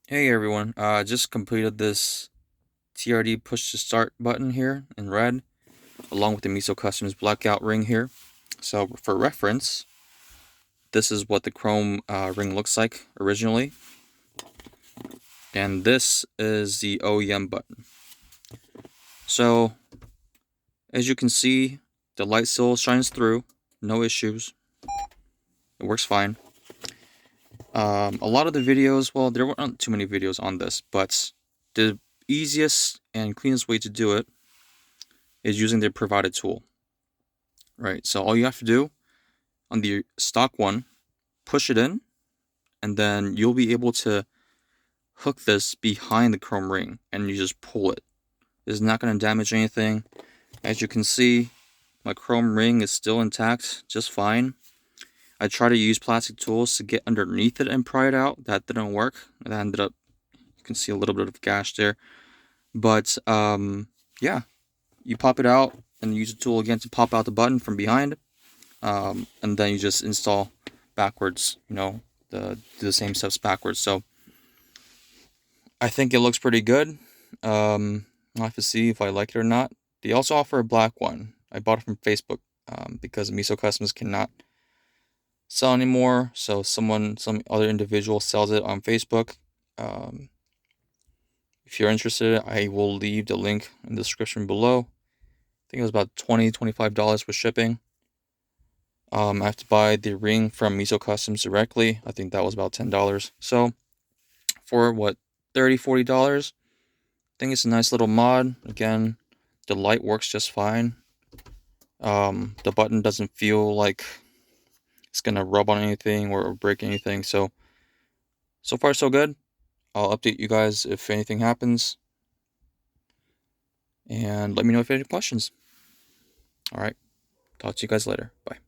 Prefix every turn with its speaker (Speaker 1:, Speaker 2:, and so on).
Speaker 1: Hey everyone, just completed this TRD push to start button here in red, along with the MESO Customs blackout ring here. So for reference, this is what the chrome ring looks like originally, and this is the OEM button. So as you can see, the light still shines through, no issues, it works fine. A lot of the videos, well, there weren't too many videos on this, but the easiest and cleanest way to do it is using the provided tool. Right, so all you have to do on the stock one, push it in, and then you'll be able to hook this behind the chrome ring, and you just pull it. It's not going to damage anything. As you can see, my chrome ring is still intact, just fine. I tried to use plastic tools to get underneath it and pry it out. That didn't work. That ended up, you can see a little bit of gash there. But, yeah, you pop it out and use the tool again to pop out the button from behind. And then you just install backwards, do the same steps backwards. So I think it looks pretty good. I'll have to see if I like it or not. They also offer a black one. I bought it from Facebook because MESO Customs cannot sell anymore. So some other individual sells it on Facebook. If you're interested, I will leave the link in the description below. I think it was about $25 with shipping. I have to buy the ring from MESO Customs directly. I think that was about $10. So for what, $30-$40, I think it's a nice little mod. Again, the light works just fine. The button doesn't feel like it's gonna rub on anything or break anything. So far so good. I'll update you guys if anything happens, and let me know if you have any questions. All right, talk to you guys later. Bye.